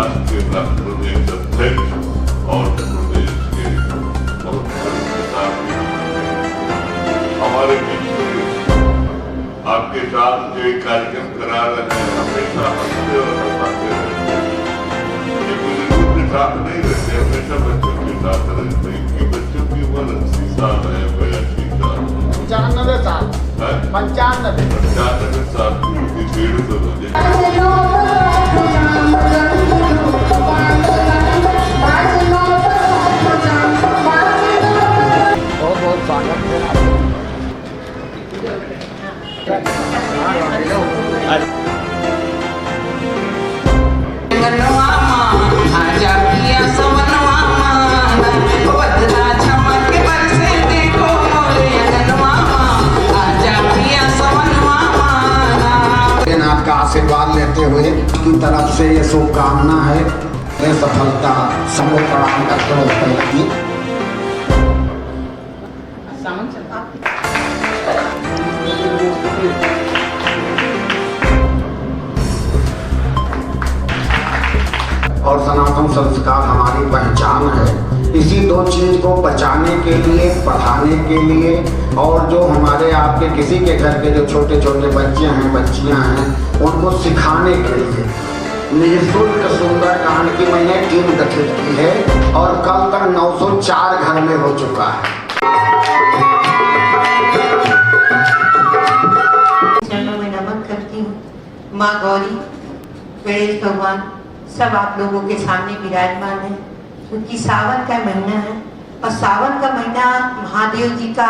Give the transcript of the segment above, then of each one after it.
संस्थान के प्रदेश अध्यक्ष और प्रदेश के हमारे बीच में आपके साथ जो एक कार्यक्रम करा रहे हैं, हमेशा हंसते और हंसाते रहते हैं। ये बुजुर्गों के साथ नहीं रहते, हमेशा बच्चों के साथ रहते हैं कि बच्चों की उम्र 80 साल है, 82 साल, 95 साल, 95 साल की भीड़ तो बहुत स्वागत है। आपका आशीर्वाद लेते हुए की तरफ से ये शुभकामना है, ये सफलता सबको प्रणाम करते हुए और सनातन संस्कार हमारी पहचान है। इसी दो चीज को बचाने के लिए, पढ़ाने के लिए और जो हमारे आपके किसी के घर के जो छोटे छोटे बच्चे हैं, बच्चियां हैं, उनको सिखाने के लिए निःशुल्क सुंदरकांड की मैंने टीम गठित की है और कल तक 904 घर में हो चुका है। चरणों में नमन करती हूँ। माँ गौरी, गणेश भगवान सब आप लोगों के सामने विराजमान है, क्योंकि सावन का महीना है और सावन का महीना महादेव जी का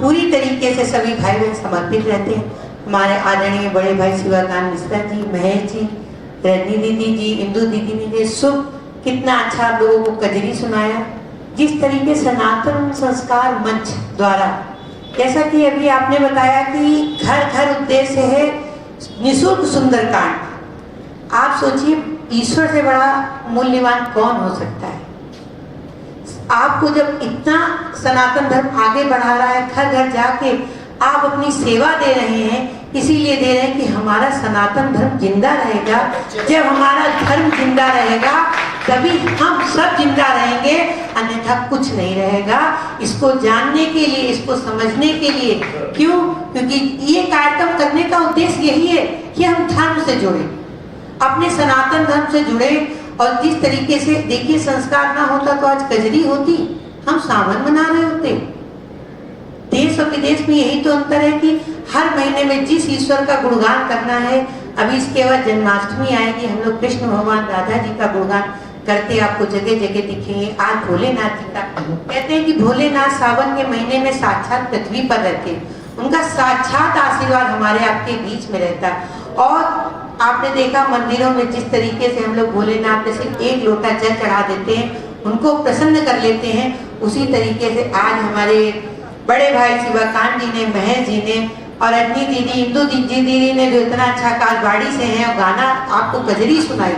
पूरी तरीके से सभी भाई बहन समर्पित रहते हैं। हमारे आदरणीय बड़े भाई शिवाकांत मिश्रा जी, महेश जी, रजनी दीदी जी, इंदू दीदी ने शुभ कितना अच्छा आप लोगों को कजरी सुनाया। जिस तरीके सनातन संस्कार मंच द्वारा, जैसा कि अभी आपने बताया कि घर घर उद्देश्य है निःशुल्क सुंदरकांड। आप सोचिए ईश्वर से बड़ा मूल्यवान कौन हो सकता है। आपको जब इतना सनातन धर्म आगे बढ़ा रहा है, घर घर जाके आप अपनी सेवा दे रहे हैं, इसीलिए दे रहे हैं कि हमारा सनातन धर्म जिंदा रहेगा। जब हमारा धर्म जिंदा रहेगा तभी हम सब जिंदा रहेंगे, अन्यथा कुछ नहीं रहेगा। इसको जानने के लिए, इसको समझने के लिए, क्यों? क्योंकि ये कार्यक्रम करने का उद्देश्य यही है कि हम धर्म से जुड़े, अपने सनातन धर्म से जुड़े। और जिस तरीके से देखिए, संस्कार ना होता तो आज कजरी होती, हम सावन मना रहे होते। देश और विदेश में यही तो अंतर है कि हर महीने में जिस ईश्वर का गुणगान करना है, अभी इसके बाद जन्माष्टमी आएगी, हम लोग कृष्ण भगवान राधा जी का गुणगान करते आपको जगह जगह दिखेंगे। आज भोलेनाथ जी का कहते हैं कि भोलेनाथ सावन के महीने में साक्षात पृथ्वी पर रहते हैं, उनका साक्षात आशीर्वाद हमारे आपके बीच में रहता है। और आपने देखा मंदिरों में जिस तरीके से हम लोग भोलेनाथ पे सिर्फ एक लोटा जल चढ़ा देते हैं, उनको प्रसन्न कर लेते हैं, उसी तरीके से आज हमारे बड़े भाई शिवाकांत जी ने, महेश जी ने और रजनी दीदी, इंदू दीदी ने जो इतना अच्छा कालबाड़ी से है और गाना आपको कजरी सुनाई,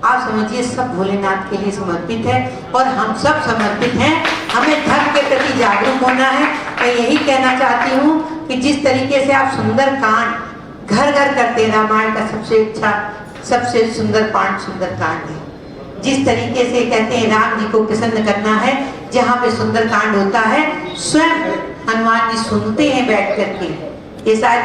आप समझिए सब भोलेनाथ के लिए समर्पित है और हम सब समर्पित हैं। हमें धर्म के प्रति जागरूक होना है। मैं यही कहना चाहती हूँ कि जिस तरीके से आप सुंदर कांड घर घर करते, रामायण का सबसे अच्छा, सबसे सुंदर पाठ सुंदरकांड है। जिस तरीके से कहते हैं राम जी को प्रसन्न करना है, जहाँ पे सुंदरकांड होता है स्वयं हनुमान जी सुनते हैं बैठ करके। ये शायद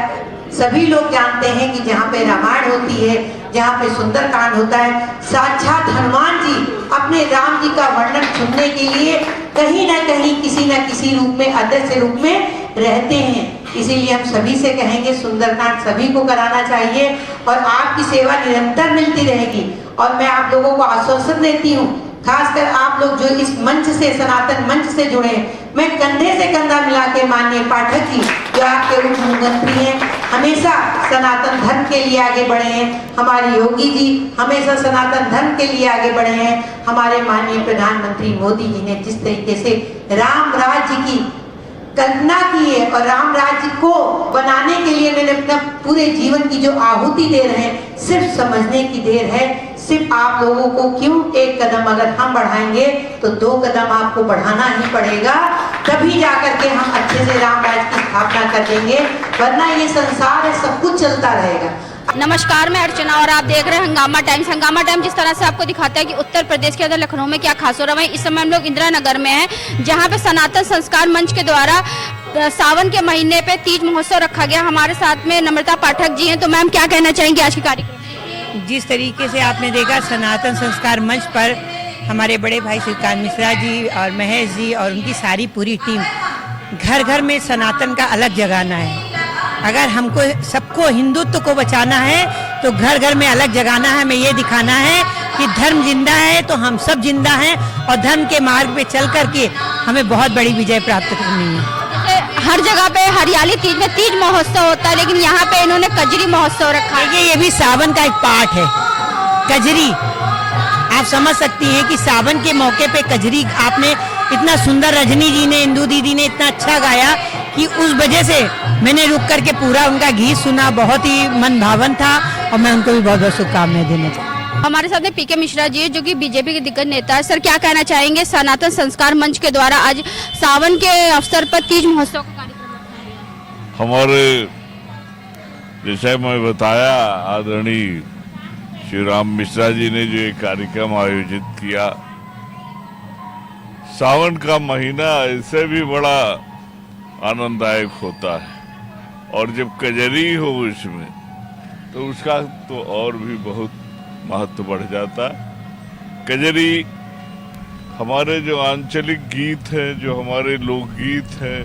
सभी लोग जानते हैं कि जहाँ पे रामायण होती है, जहाँ पे सुंदरकांड होता है, साक्षात हनुमान जी अपने राम जी का वर्णन सुनने के लिए कहीं ना कहीं किसी न किसी रूप में, अदृश्य रूप में रहते हैं। इसीलिए हम सभी से कहेंगे सुंदरकांड सभी को कराना चाहिए और आपकी सेवा निरंतर मिलती रहेगी। और मैं आप लोगों को आश्वासन देती हूँ, खासकर आप लोग जो इस मंच से, सनातन मंच से जुड़े हैं, मैं कंधे से कंधा मिला के माननीय पाठक जी जो आपके उप मुख्यमंत्री हैं, हमेशा सनातन धर्म के लिए आगे बढ़े हैं। हमारे योगी जी हमेशा सनातन धर्म के लिए आगे बढ़े हैं। हमारे माननीय प्रधानमंत्री मोदी जी ने जिस तरीके से राम राज्य की कल्पना की है और राम राज्य को बनाने के लिए मैंने अपना पूरे जीवन की जो आहुति दे रहे हैं, सिर्फ समझने की देर है। सिर्फ आप लोगों को क्यों एक कदम अगर हम बढ़ाएंगे तो 2 कदम आपको बढ़ाना ही पड़ेगा, तभी जाकर के हम अच्छे से राम राज्य की स्थापना कर देंगे। वरना ये संसार है, सब कुछ चलता रहेगा। नमस्कार, मैं अर्चना और आप देख रहे हैं हंगामा टाइम्स। हंगामा टाइम्स जिस तरह से आपको दिखाता है कि उत्तर प्रदेश के अंदर लखनऊ में क्या खास हो रहा है। इस समय हम लोग इंदिरा नगर में हैं, जहां पे सनातन संस्कार मंच के द्वारा सावन के महीने पे तीज महोत्सव रखा गया। हमारे साथ में नम्रता पाठक जी हैं। तो मैम क्या कहना चाहेंगी आज के कार्यक्रम? जिस तरीके से आपने देखा सनातन संस्कार मंच पर हमारे बड़े भाई श्रीकांत मिश्रा जी और महेश जी और उनकी सारी पूरी टीम, घर घर में सनातन का अलग जगाना है। अगर हमको सबको हिंदुत्व को बचाना है तो घर घर में अलग जगाना है। हमें ये दिखाना है कि धर्म जिंदा है तो हम सब जिंदा हैं और धर्म के मार्ग पे चल करके हमें बहुत बड़ी विजय प्राप्त करनी है। हर जगह पे हरियाली तीज में तीज महोत्सव होता है, लेकिन यहाँ पे इन्होंने कजरी महोत्सव रखा है। देखिए, ये भी सावन का एक पार्ट है। कजरी आप समझ सकती हैं कि सावन के मौके पे कजरी आपने इतना सुंदर, रजनी जी ने, इंदू दीदी ने इतना अच्छा गाया कि उस वजह से मैंने रुक करके पूरा उनका गीत सुना। बहुत ही मन भावन था और मैं उनको भी बहुत बहुत शुभकामनाएं देना चाहूँगी। हमारे साथ में पीके मिश्रा जी जो कि बीजेपी के दिग्गज नेता है। सर, क्या कहना चाहेंगे सनातन संस्कार मंच के द्वारा आज सावन के अवसर पर तीज महोत्सव का कार्यक्रम रखा गया? हमारे जैसे मैं बताया, आदरणीय श्री राम मिश्रा जी ने जो एक कार्यक्रम आयोजित किया, सावन का महीना ऐसे भी बड़ा आनंददायक होता है और जब कजरी हो उसमें तो उसका तो और भी बहुत महत्व बढ़ जाता है। कजरी हमारे जो आंचलिक गीत हैं, जो हमारे लोकगीत हैं,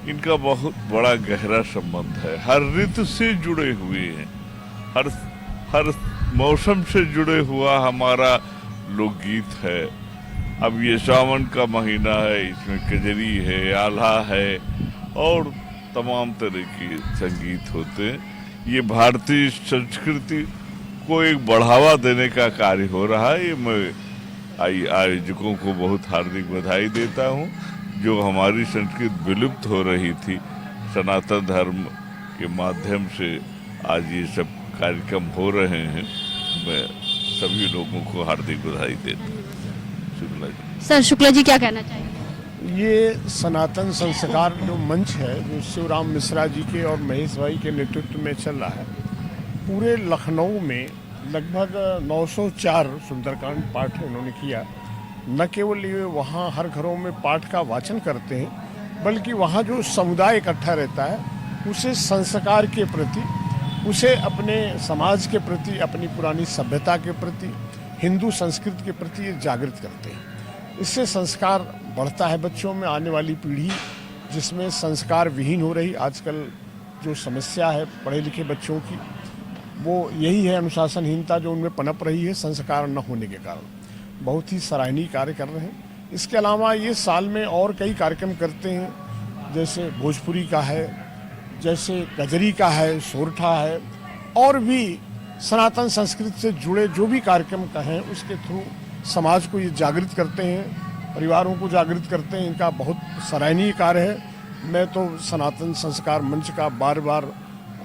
इनका बहुत बड़ा गहरा संबंध है। हर ऋतु से जुड़े हुए हैं, हर मौसम से जुड़े हुआ हमारा लोकगीत है। अब ये सावन का महीना है, इसमें कजरी है, आल्हा है और तमाम तरह के संगीत होते हैं। ये भारतीय संस्कृति को एक बढ़ावा देने का कार्य हो रहा है। ये मैं आयोजकों को बहुत हार्दिक बधाई देता हूँ। जो हमारी संस्कृति विलुप्त हो रही थी, सनातन धर्म के माध्यम से आज ये सब कार्यक्रम हो रहे हैं। मैं सभी लोगों को हार्दिक बधाई देता हूँ। शुक्ला जी। सर, शुक्ला जी क्या कहना चाहेंगे? ये सनातन संस्कार जो मंच है, जो शिवराम मिश्रा जी के और महेश भाई के नेतृत्व में चल रहा है, पूरे लखनऊ में लगभग 904 सुंदरकांड पाठ इन्होंने किया। न केवल ये वहाँ हर घरों में पाठ का वाचन करते हैं, बल्कि वहाँ जो समुदाय इकट्ठा रहता है उसे संस्कार के प्रति, उसे अपने समाज के प्रति, अपनी पुरानी सभ्यता के प्रति, हिंदू संस्कृति के प्रति ये जागृत करते हैं। इससे संस्कार बढ़ता है बच्चों में। आने वाली पीढ़ी जिसमें संस्कार विहीन हो रही, आजकल जो समस्या है पढ़े लिखे बच्चों की, वो यही है, अनुशासनहीनता जो उनमें पनप रही है संस्कार न होने के कारण। बहुत ही सराहनीय कार्य कर रहे हैं। इसके अलावा ये साल में और कई कार्यक्रम करते हैं, जैसे भोजपुरी का है, जैसे कजरी का है, सोरठा है, और भी सनातन संस्कृति से जुड़े जो भी कार्यक्रम का है उसके थ्रू समाज को ये जागृत करते हैं, परिवारों को जागृत करते हैं। इनका बहुत सराहनीय कार्य है। मैं तो सनातन संस्कार मंच का बार बार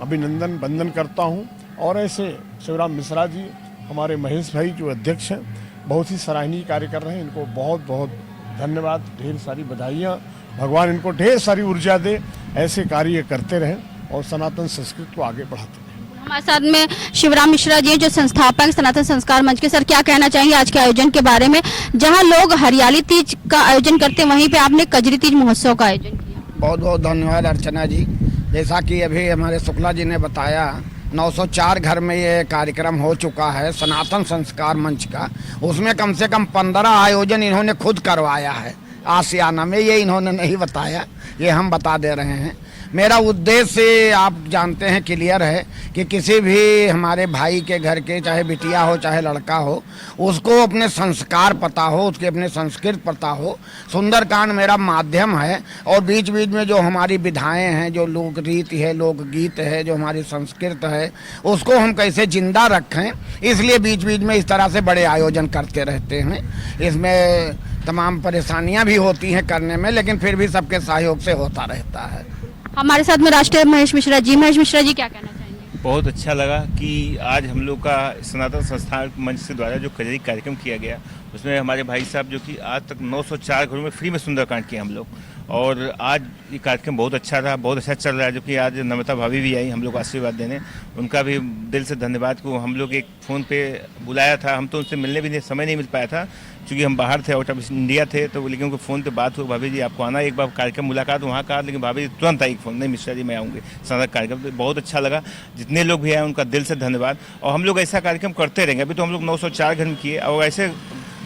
अभिनंदन वंदन करता हूँ। और ऐसे शिवराम मिश्रा जी, हमारे महेश भाई जो अध्यक्ष हैं, बहुत ही सराहनीय कार्य कर रहे हैं। इनको बहुत बहुत धन्यवाद, ढेर सारी बधाइयाँ। भगवान इनको ढेर सारी ऊर्जा दे, ऐसे कार्य करते रहें और सनातन संस्कृति को आगे बढ़ाते रहें। हमारे साथ में शिवराम मिश्रा जी जो संस्थापक सनातन संस्कार मंच के। सर, क्या कहना चाहेंगे आज के आयोजन के बारे में? जहां लोग हरियाली तीज का आयोजन करते हैं, वहीं पे आपने कजरी तीज महोत्सव का आयोजन किया। बहुत बहुत धन्यवाद अर्चना जी। जैसा कि अभी हमारे शुक्ला जी ने बताया, 904 घर में ये कार्यक्रम हो चुका है सनातन संस्कार मंच का। उसमें कम से कम 15 आयोजन इन्होंने खुद करवाया है। आसियाना में ये इन्होंने नहीं बताया, ये हम बता दे रहे हैं। मेरा उद्देश्य आप जानते हैं क्लियर है कि किसी भी हमारे भाई के घर के, चाहे बिटिया हो चाहे लड़का हो, उसको अपने संस्कार पता हो, उसके अपने संस्कृत पता हो। सुंदरकांड मेरा माध्यम है और बीच बीच में जो हमारी विधाएं हैं, जो लोक रीति है, लोकगीत है, जो हमारी संस्कृत है, उसको हम कैसे जिंदा रखें, इसलिए बीच बीच में इस तरह से बड़े आयोजन करते रहते हैं। इसमें तमाम परेशानियां भी होती हैं करने में, लेकिन फिर भी सबके सहयोग से होता रहता है। हमारे साथ में राष्ट्रीय महेश मिश्रा जी। महेश मिश्रा जी क्या कहना चाहेंगे? बहुत अच्छा लगा कि आज हम लोग का सनातन संस्थान मंच के द्वारा जो कजरी कार्यक्रम किया गया उसमें हमारे भाई साहब जो कि आज तक 904 घरों में फ्री में सुंदरकांड किए हम लोग, और आज ये कार्यक्रम बहुत अच्छा रहा, बहुत अच्छा चल रहा है। जो कि आज नम्रता भाभी भी आई हम लोग को आशीर्वाद देने, उनका भी दिल से धन्यवाद। को हम लोग एक फ़ोन पे बुलाया था, हम तो उनसे मिलने भी समय नहीं मिल पाया था क्योंकि हम बाहर थे, आउट ऑफ इंडिया थे, तो लेकिन उनको फ़ोन पे बात हुई, भाभी जी आपको आना एक बार कार्यक्रम मुलाकात वहाँ का, लेकिन भाभी जी तुरंत आई फ़ोन, नहीं मिश्रा जी मैं आऊँगी सनातन कार्यक्रम। तो बहुत अच्छा लगा, जितने लोग भी आए उनका दिल से धन्यवाद। और हम लोग ऐसा कार्यक्रम करते रहेंगे। अभी तो हम लोग 904 घर में किए, और ऐसे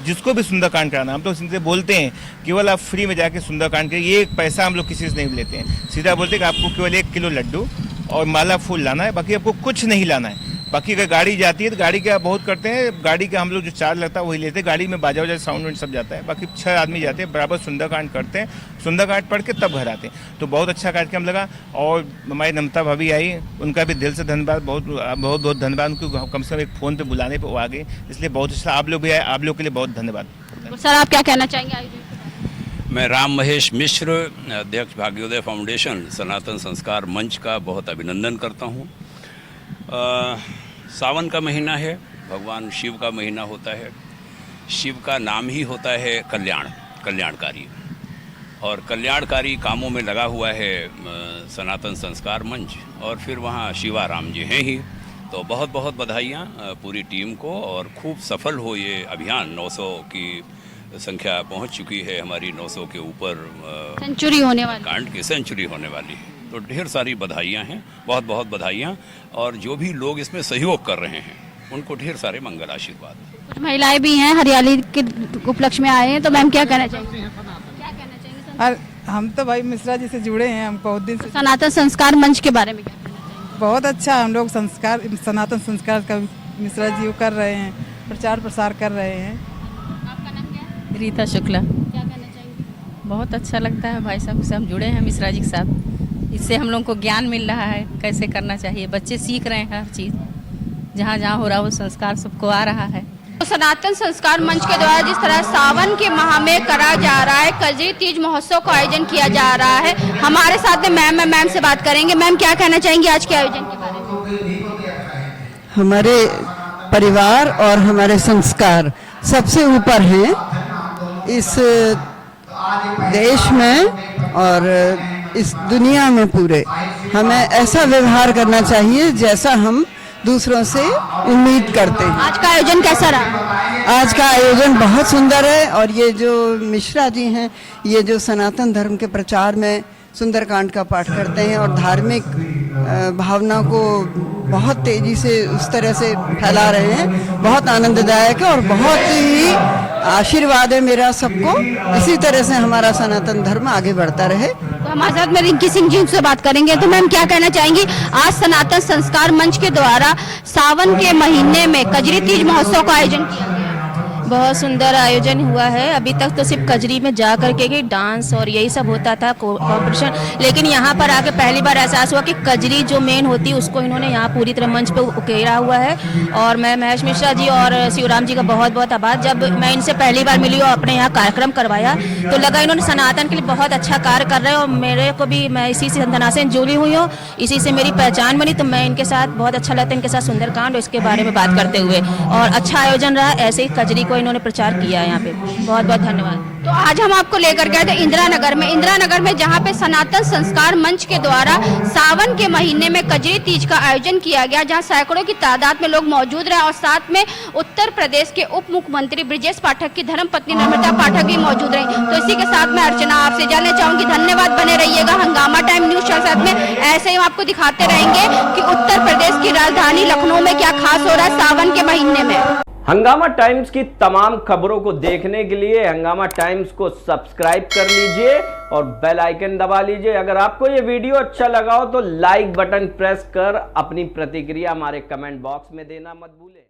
जिसको भी सुंदरकांड कराना, हम तो इनसे बोलते हैं केवल आप फ्री में जाके सुंदरकांड करिए, ये एक पैसा हम लोग किसी से नहीं लेते हैं, सीधा बोलते हैं कि आपको केवल 1 किलो लड्डू और माला फूल लाना है, बाकी आपको कुछ नहीं लाना है। बाकी अगर गाड़ी जाती है तो गाड़ी का बहुत करते हैं, गाड़ी का हम लोग जो चार्ज लगता है वही लेते हैं, गाड़ी में बाजा वजा साउंड वाउंड सब जाता है। बाकी 6 आदमी जाते हैं, बराबर सुंदरकांड करते हैं, सुंदरकांड पढ़ के तब घर आते हैं। तो बहुत अच्छा कार्यक्रम लगा। और हमारी नम्रता भाभी आई, उनका भी दिल से धन्यवाद, बहुत बहुत बहुत धन्यवाद उनको, कम से कम एक फ़ोन पर बुलाने पर वो आ गए, इसलिए बहुत अच्छा। आप लोग भी आए, आप लोग के लिए बहुत धन्यवाद। सर आप क्या कहना चाहेंगे आयोजन? मैं राम महेश मिश्र, अध्यक्ष भाग्योदय फाउंडेशन सनातन संस्कार मंच का बहुत अभिनंदन करता हूँ। सावन का महीना है, भगवान शिव का महीना होता है, शिव का नाम ही होता है कल्याणकारी, और कल्याणकारी कामों में लगा हुआ है सनातन संस्कार मंच, और फिर वहाँ शिवाराम जी हैं ही। तो बहुत बहुत बधाइयाँ पूरी टीम को, और खूब सफल हो ये अभियान। 900 की संख्या पहुंच चुकी है हमारी, 900 के ऊपर सेंचुरी होने वाली, कांड की सेंचुरी होने वाली है। तो ढेर सारी बधाइयाँ हैं, बहुत बहुत बधाइयाँ। और जो भी लोग इसमें सहयोग कर रहे हैं उनको ढेर सारे मंगल आशीर्वाद। कुछ महिलाएं भी हैं हरियाली के उपलक्ष्य में आए हैं, तो मैम क्या कहना चाहेंगे? क्या कहना चाहेंगे? हम तो भाई मिश्रा जी से जुड़े हैं, हम बहुत दिन से। सनातन संस्कार मंच के बारे में क्या कहना चाहेंगे? बहुत अच्छा, हम लोग सनातन संस्कार का मिश्रा जी कर रहे हैं, प्रचार प्रसार कर रहे हैं। आपका नाम क्या है? रीता शुक्ला। क्या कहना चाहेंगे? बहुत अच्छा लगता है भाई साहब से हम जुड़े हैं, मिश्रा जी के साथ। इससे हम लोगों को ज्ञान मिल रहा है कैसे करना चाहिए, बच्चे सीख रहे हैं हर चीज़, जहाँ जहाँ हो रहा वो संस्कार सबको आ रहा है। तो सनातन संस्कार मंच के द्वारा जिस तरह सावन के माह में करा जा रहा है कजरी तीज महोत्सव का आयोजन किया जा रहा है, हमारे साथ में मैम से बात करेंगे। मैम क्या कहना चाहेंगे आज के आयोजन के बारे में? हमारे परिवार और हमारे संस्कार सबसे ऊपर हैं इस देश में और इस दुनिया में पूरे। हमें ऐसा व्यवहार करना चाहिए जैसा हम दूसरों से उम्मीद करते हैं। आज का आयोजन कैसा रहा? आज का आयोजन बहुत सुंदर है, और ये जो मिश्रा जी हैं, ये जो सनातन धर्म के प्रचार में सुंदरकांड का पाठ करते हैं और धार्मिक भावना को बहुत तेजी से उस तरह से फैला रहे हैं, बहुत आनंददायक है और बहुत ही आशीर्वाद है मेरा सबको। इसी तरह से हमारा सनातन धर्म आगे बढ़ता रहे। तो हमारे साथ में रिंकी सिंह जी से बात करेंगे। तो मैम क्या कहना चाहेंगी, आज सनातन संस्कार मंच के द्वारा सावन के महीने में कजरी तीज महोत्सव का आयोजन किया गया? बहुत सुंदर आयोजन हुआ है। अभी तक तो सिर्फ कजरी में जा करके के डांस और यही सब होता था कॉम्पिटिशन, लेकिन यहाँ पर आके पहली बार एहसास हुआ कि कजरी जो मेन होती है उसको इन्होंने यहाँ पूरी तरह मंच पे उकेरा हुआ है। और मैं महेश मिश्रा जी और शिवराम जी का बहुत बहुत आभार। जब मैं इनसे पहली बार मिली और अपने यहाँ कार्यक्रम करवाया तो लगा इन्होंने सनातन के लिए बहुत अच्छा कार्य कर रहे हैं, और मेरे को भी, मैं इसी संतना से जुड़ी हुई हूँ, इसी से मेरी पहचान बनी। तो मैं इनके साथ बहुत अच्छा लगता है, इनके साथ सुंदरकांड और इसके बारे में बात करते हुए, और अच्छा आयोजन रहा। ऐसे ही कजरी इन्होंने प्रचार किया है यहाँ पे। बहुत बहुत धन्यवाद। तो आज हम आपको लेकर गए थे इंदिरा नगर में जहाँ पे सनातन संस्कार मंच के द्वारा सावन के महीने में कजरी तीज का आयोजन किया गया, जहाँ सैकड़ों की तादाद में लोग मौजूद रहे, और साथ में उत्तर प्रदेश के उप मुख्यमंत्री ब्रिजेश पाठक की धर्मपत्नी नम्रता पाठक भी मौजूद रही। तो इसी के साथ मैं अर्चना आपसे जानना चाहूंगी, धन्यवाद, बने रहिएगा हंगामा टाइम न्यूज के साथ में। ऐसे ही हम आपको दिखाते रहेंगे कि उत्तर प्रदेश की राजधानी लखनऊ में क्या खास हो रहा है सावन के महीने में। हंगामा टाइम्स की तमाम खबरों को देखने के लिए हंगामा टाइम्स को सब्सक्राइब कर लीजिए और बेल आइकन दबा लीजिए। अगर आपको ये वीडियो अच्छा लगा हो तो लाइक बटन प्रेस कर अपनी प्रतिक्रिया हमारे कमेंट बॉक्स में देना मत भूलें।